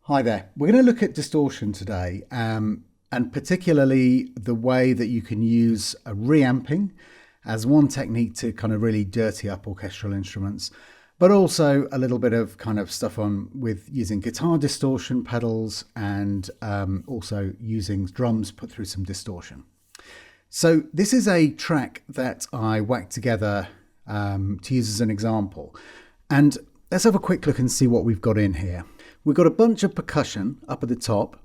Hi there. We're going to look at distortion today, and particularly the way that you can use a reamping as one technique to kind of really dirty up orchestral instruments, but also a little bit of kind of stuff on with using guitar distortion pedals and also using drums put through some distortion. So this is a track that I whacked together to use as an example. And let's have a quick look and see what we've got in here. We've got a bunch of percussion up at the top.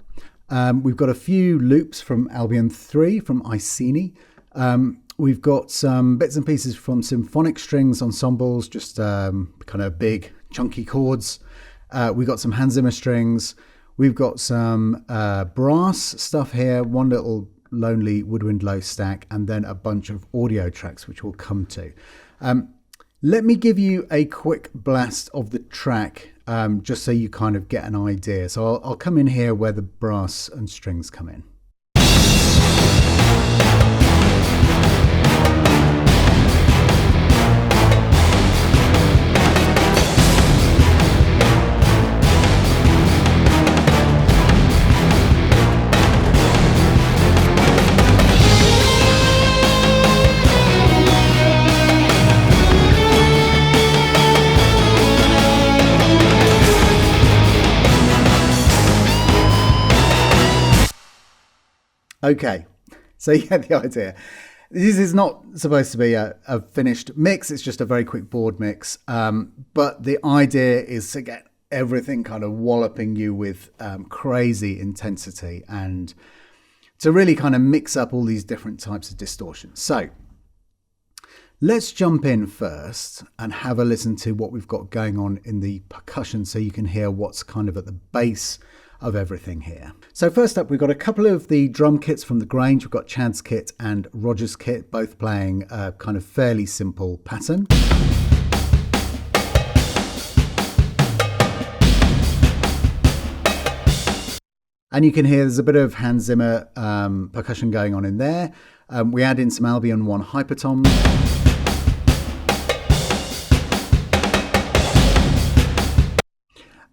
We've got a few loops from Albion 3 from Iceni. We've got some bits and pieces from symphonic strings ensembles, just kind of big chunky chords. We've got some Hans Zimmer strings. We've got some brass stuff here, one little lonely woodwind low stack, and then a bunch of audio tracks, which we'll come to. Let me give you a quick blast of the track, just so you kind of get an idea. So I'll come in here where the brass and strings come in. Okay, so you get the idea. This is not supposed to be a finished mix, it's just a very quick board mix. But the idea is to get everything kind of walloping you with crazy intensity and to really kind of mix up all these different types of distortion. So let's jump in first and have a listen to what we've got going on in the percussion so you can hear what's kind of at the base of everything here. So first up, we've got a couple of the drum kits from the Grange. We've got Chad's kit and Roger's kit, both playing a kind of fairly simple pattern. And you can hear there's a bit of Hans Zimmer percussion going on in there. We add in some Albion 1 hypertoms.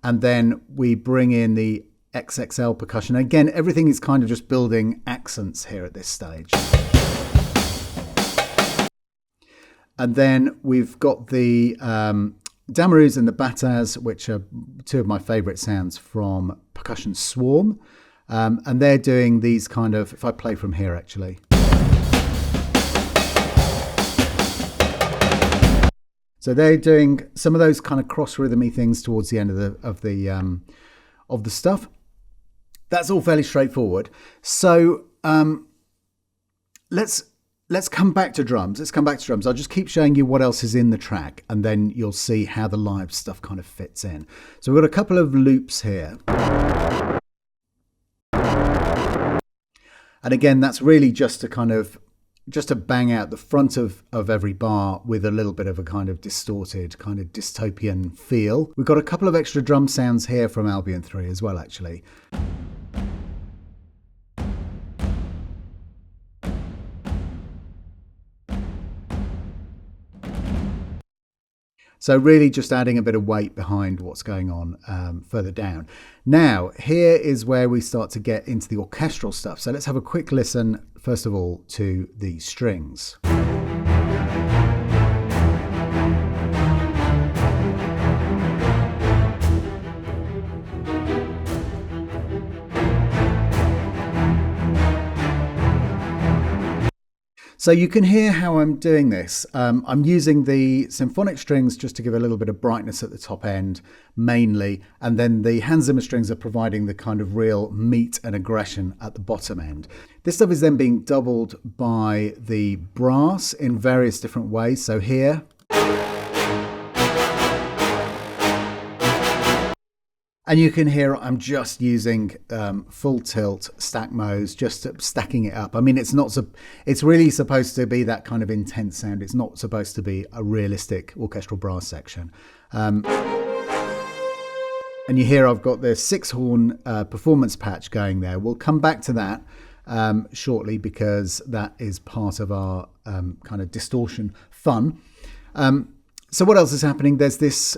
And then we bring in the XXL percussion. Again, everything is kind of just building accents here at this stage. And then we've got the Damaroos and the Bataz, which are two of my favourite sounds from Percussion Swarm. And they're doing these kind of, if I play from here actually. So they're doing some of those kind of cross-rhythmy things towards the end of the stuff. That's all fairly straightforward. So let's come back to drums. I'll just keep showing you what else is in the track, and then you'll see how the live stuff kind of fits in. So we've got a couple of loops here. And again, that's really just to bang out the front of every bar with a little bit of a kind of distorted, kind of dystopian feel. We've got a couple of extra drum sounds here from Albion 3 as well, actually. So really just adding a bit of weight behind what's going on further down. Now, here is where we start to get into the orchestral stuff. So let's have a quick listen, first of all, to the strings. So you can hear how I'm doing this. I'm using the symphonic strings just to give a little bit of brightness at the top end, mainly, and then the Hans Zimmer strings are providing the kind of real meat and aggression at the bottom end. This stuff is then being doubled by the brass in various different ways. So here, and you can hear I'm just using full tilt stack modes, just stacking it up. I mean, it's really supposed to be that kind of intense sound. It's not supposed to be a realistic orchestral brass section. And you hear I've got the 6-horn performance patch going there. We'll come back to that shortly because that is part of our kind of distortion fun. So what else is happening? There's this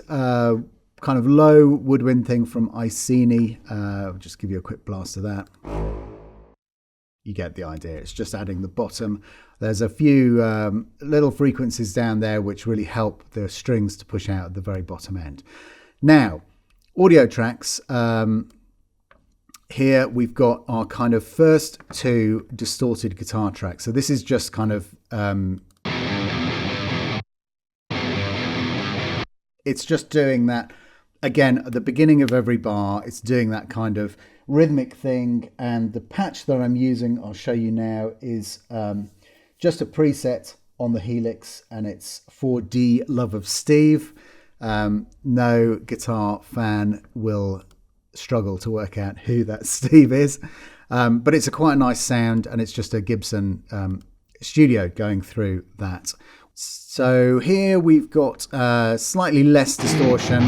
kind of low woodwind thing from Iceni. I'll just give you a quick blast of that. You get the idea. It's just adding the bottom. There's a few little frequencies down there which really help the strings to push out at the very bottom end. Now, audio tracks. Here we've got our kind of first two distorted guitar tracks. So this is just kind of, it's just doing that, again, at the beginning of every bar, it's doing that kind of rhythmic thing. And the patch that I'm using, I'll show you now, is just a preset on the Helix, and it's 4D Love of Steve. No guitar fan will struggle to work out who that Steve is, but it's a quite nice sound, and it's just a Gibson studio going through that. So here we've got slightly less distortion,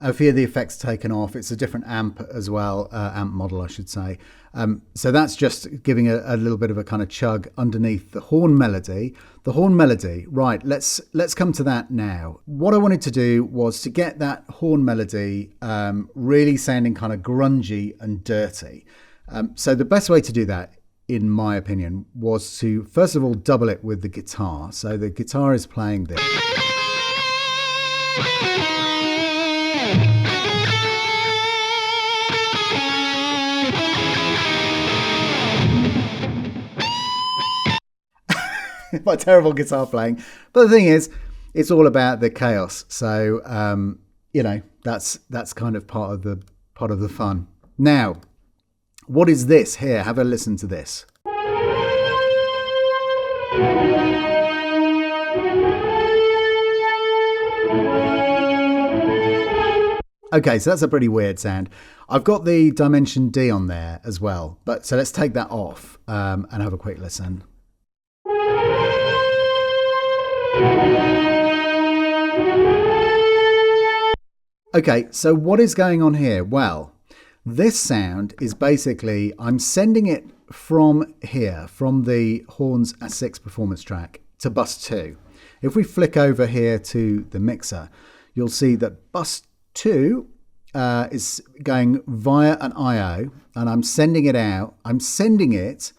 a few of the effects taken off. It's a different amp as well, amp model I should say. So that's just giving a little bit of a kind of chug underneath the horn melody. The horn melody, right, let's come to that now. What I wanted to do was to get that horn melody really sounding kind of grungy and dirty. So the best way to do that, in my opinion, was to first of all double it with the guitar. So the guitar is playing this. My terrible guitar playing, but the thing is, it's all about the chaos. So you know, that's kind of part of the fun. Now, what is this here? Have a listen to this. Okay, so that's a pretty weird sound. I've got the Dimension D on there as well, but so let's take that off and have a quick listen. Okay, so what is going on here? Well, this sound is basically, I'm sending it from here, from the Horns A6 performance track to bus 2. If we flick over here to the mixer, you'll see that bus 2 is going via an I/O, and I'm sending it out. I'm sending it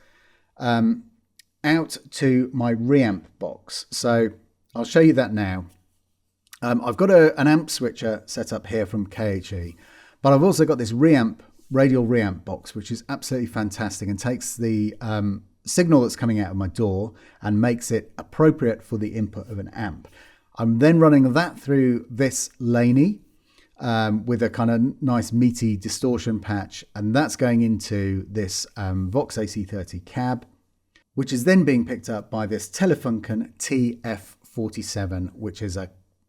out to my reamp box. So I'll show you that now. I've got an amp switcher set up here from KHE, but I've also got this radial reamp box, which is absolutely fantastic and takes the signal that's coming out of my DAW and makes it appropriate for the input of an amp. I'm then running that through this Laney with a kind of nice meaty distortion patch, and that's going into this VOX AC30 cab, which is then being picked up by this Telefunken TF47, which is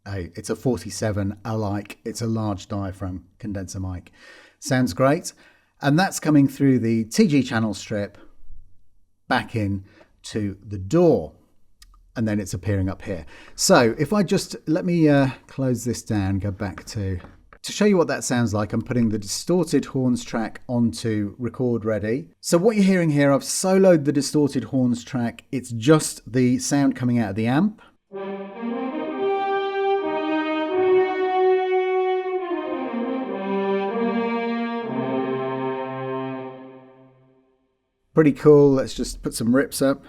it's a 47 alike. It's a large diaphragm condenser mic. Sounds great. And that's coming through the TG channel strip back in to the DAW. And then it's appearing up here. So if I just, let me close this down, go back to show you what that sounds like. I'm putting the distorted horns track onto record ready. So what you're hearing here, I've soloed the distorted horns track. It's just the sound coming out of the amp. Pretty cool. Let's just put some rips up.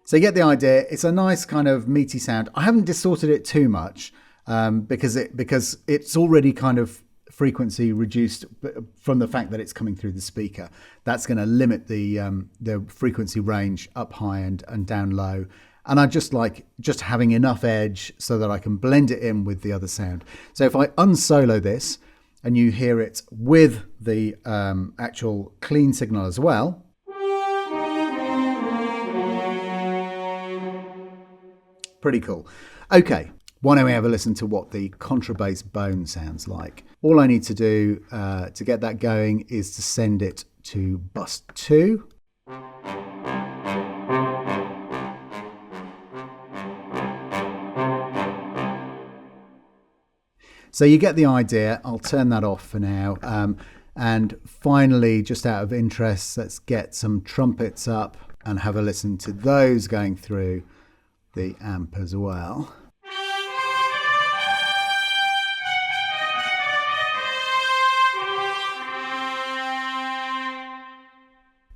So you get the idea. It's a nice kind of meaty sound. I haven't distorted it too much because it's already kind of frequency reduced from the fact that it's coming through the speaker. That's going to limit the frequency range up high and down low. And I just like having enough edge so that I can blend it in with the other sound. So if I unsolo this, and you hear it with the actual clean signal as well. Pretty cool. Okay, why don't we have a listen to what the contrabass bone sounds like? All I need to do to get that going is to send it to bus 2. So you get the idea. I'll turn that off for now. And finally, just out of interest, let's get some trumpets up and have a listen to those going through the amp as well.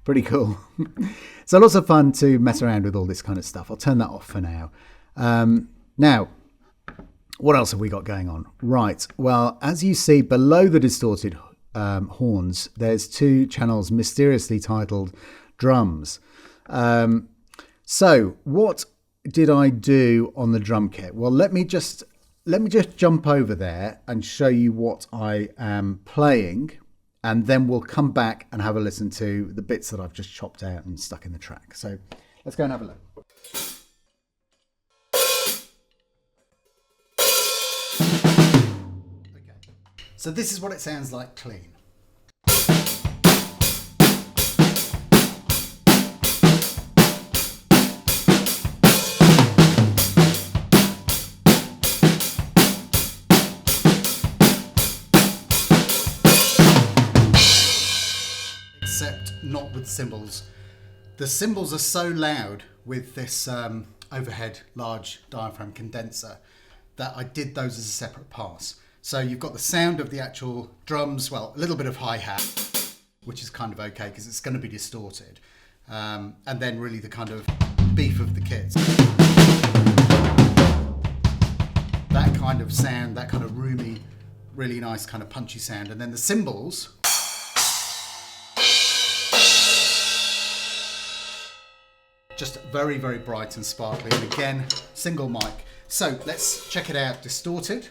Pretty cool. So lots of fun to mess around with all this kind of stuff. I'll turn that off for now. Now, what else have we got going on? Right, well, as you see below the distorted horns, there's two channels mysteriously titled drums. So what did I do on the drum kit? Well, let me just jump over there and show you what I am playing, and then we'll come back and have a listen to the bits that I've just chopped out and stuck in the track. So let's go and have a look. Okay. So this is what it sounds like clean. Except not with cymbals. The cymbals are so loud with this overhead large diaphragm condenser that I did those as a separate pass. So you've got the sound of the actual drums, well, a little bit of hi-hat, which is kind of okay because it's going to be distorted, and then really the kind of beef of the kits. That kind of sound, that kind of roomy, really nice kind of punchy sound, and then the cymbals. Just very, very bright and sparkly, and again, single mic. So let's check it out distorted.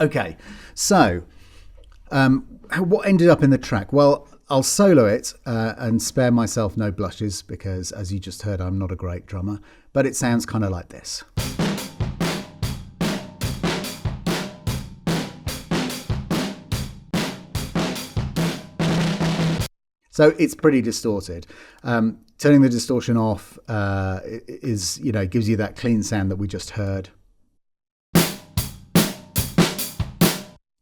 Okay, so what ended up in the track? Well, I'll solo it and spare myself no blushes because, as you just heard, I'm not a great drummer, but it sounds kind of like this. So it's pretty distorted. Turning the distortion off gives you that clean sound that we just heard.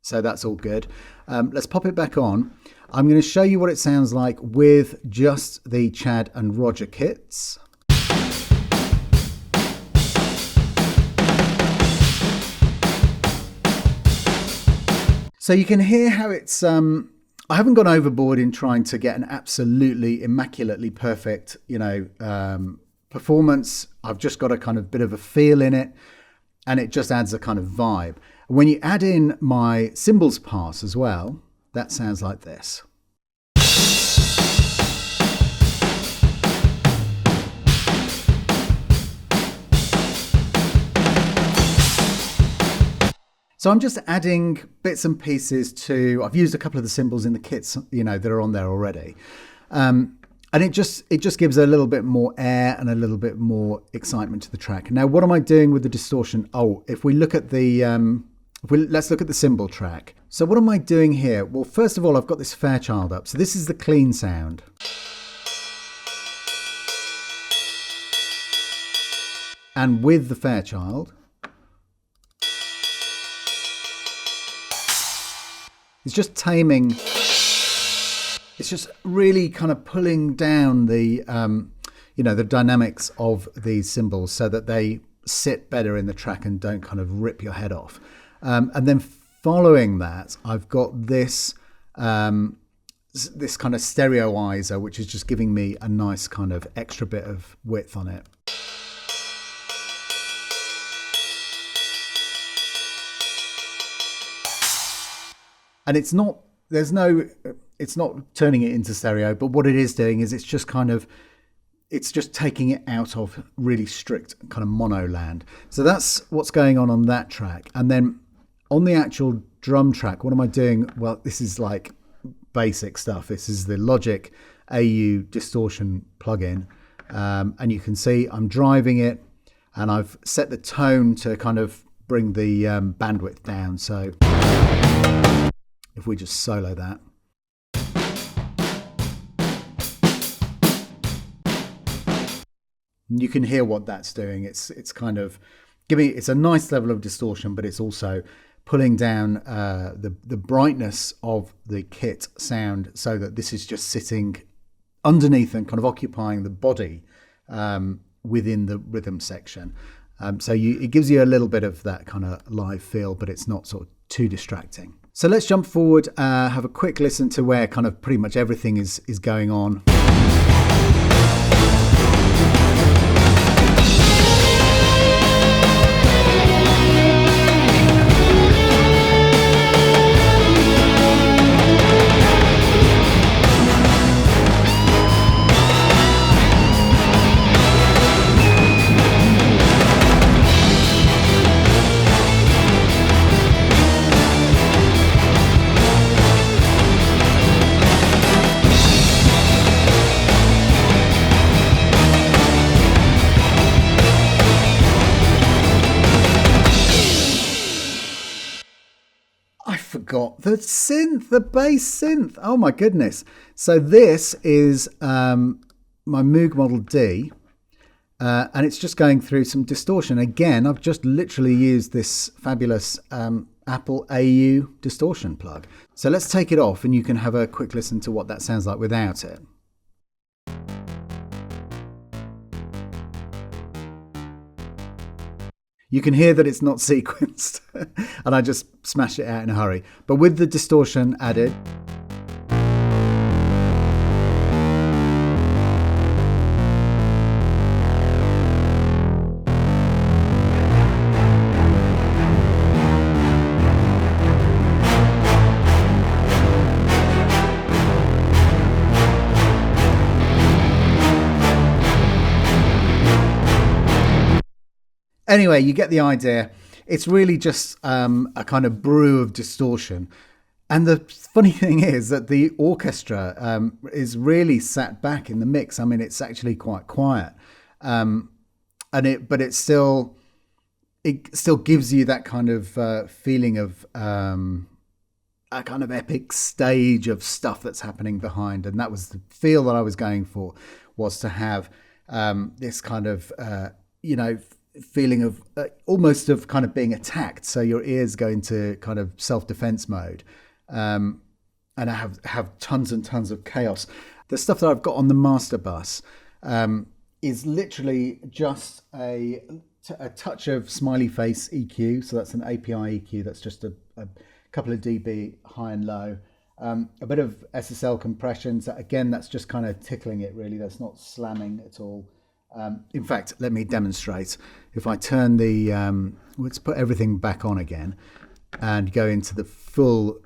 So that's all good. Let's pop it back on. I'm going to show you what it sounds like with just the Chad and Roger kits. So you can hear how it's, I haven't gone overboard in trying to get an absolutely immaculately perfect, performance. I've just got a kind of bit of a feel in it, and it just adds a kind of vibe. When you add in my cymbals pass as well, that sounds like this. So I'm just adding bits and pieces to, I've used a couple of the cymbals in the kits, that are on there already. And it just gives a little bit more air and a little bit more excitement to the track. Now, what am I doing with the distortion? Oh, if we look at the, let's look at the cymbal track. So what am I doing here? Well, first of all, I've got this Fairchild up. So this is the clean sound. And with the Fairchild, it's just taming. It's just really kind of pulling down the, the dynamics of these cymbals so that they sit better in the track and don't kind of rip your head off. And then following that, I've got this this kind of stereoizer, which is just giving me a nice kind of extra bit of width on it. And it's not turning it into stereo, but what it is doing is it's just taking it out of really strict kind of mono land. So that's what's going on that track. And then on the actual drum track, what am I doing? Well, this is like basic stuff. This is the Logic AU distortion plugin. And you can see I'm driving it, and I've set the tone to kind of bring the bandwidth down. So if we just solo that. You can hear what that's doing. It's kind of it's a nice level of distortion, but it's also pulling down the brightness of the kit sound so that this is just sitting underneath and kind of occupying the body within the rhythm section. So it gives you a little bit of that kind of live feel, but it's not sort of too distracting. So let's jump forward, have a quick listen to where kind of pretty much everything is going on. Got the synth, the bass synth. Oh my goodness. So this is my Moog Model D, and it's just going through some distortion. Again, I've just literally used this fabulous Apple AU distortion plug. So let's take it off and you can have a quick listen to what that sounds like without it. You can hear that it's not sequenced, and I just smashed it out in a hurry. But with the distortion added, anyway, you get the idea. It's really just a kind of brew of distortion. And the funny thing is that the orchestra is really sat back in the mix. I mean, it's actually quite quiet. But it still gives you that kind of feeling of a kind of epic stage of stuff that's happening behind. And that was the feel that I was going for, was to have this kind of, feeling of almost of kind of being attacked. So your ears go into kind of self-defense mode, and I have tons and tons of chaos. The stuff that I've got on the master bus is literally just a touch of smiley face EQ. So that's an API EQ. That's just a couple of dB high and low. A bit of SSL compression. So again, that's just kind of tickling it really. That's not slamming at all. In fact, let me demonstrate. If I turn let's put everything back on again and go into the full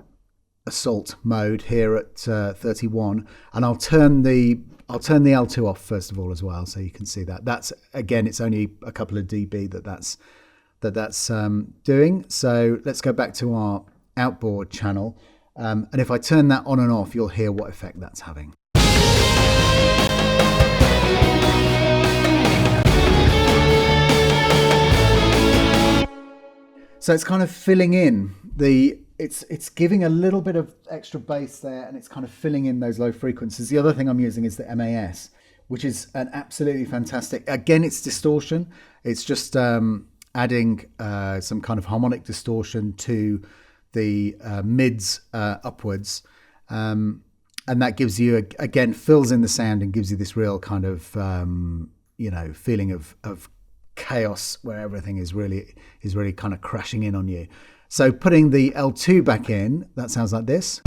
assault mode here at 31, and I'll turn the L2 off first of all as well, so you can see that. That's, again, it's only a couple of dB that's doing. So let's go back to our outboard channel, and if I turn that on and off, you'll hear what effect that's having. So it's kind of filling in it's giving a little bit of extra bass there, and it's kind of filling in those low frequencies. The other thing I'm using is the MAS, which is an absolutely fantastic, again, it's distortion. It's just adding some kind of harmonic distortion to the mids upwards. And that gives you, again, fills in the sound and gives you this real kind of, feeling of chaos where everything is really kind of crashing in on you. So putting the L2 back in, that sounds like this.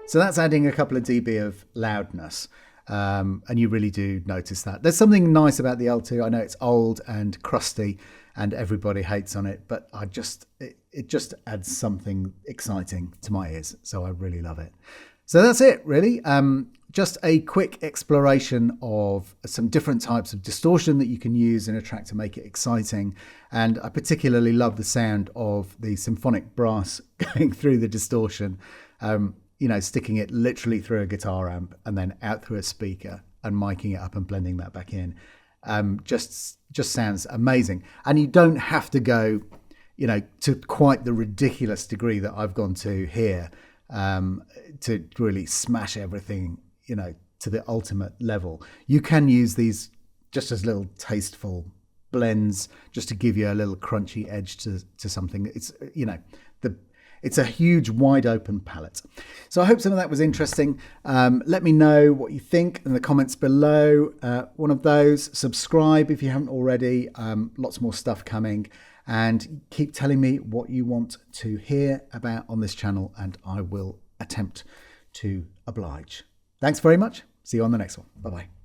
So that's adding a couple of dB of loudness, and you really do notice that. There's something nice about the L2. I know it's old and crusty and everybody hates on it, but it just adds something exciting to my ears, so I really love it. So that's it, really. Just a quick exploration of some different types of distortion that you can use in a track to make it exciting. And I particularly love the sound of the Symphonic Brass going through the distortion, sticking it literally through a guitar amp and then out through a speaker and miking it up and blending that back in. Just sounds amazing. And you don't have to go, to quite the ridiculous degree that I've gone to here, to really smash everything, to the ultimate level. You can use these just as little tasteful blends, just to give you a little crunchy edge to something. It's, you know, it's a huge wide open palette. So I hope some of that was interesting. Let me know what you think in the comments below. One of those, subscribe if you haven't already. Lots more stuff coming, and keep telling me what you want to hear about on this channel, and I will attempt to oblige. Thanks very much. See you on the next one. Bye-bye.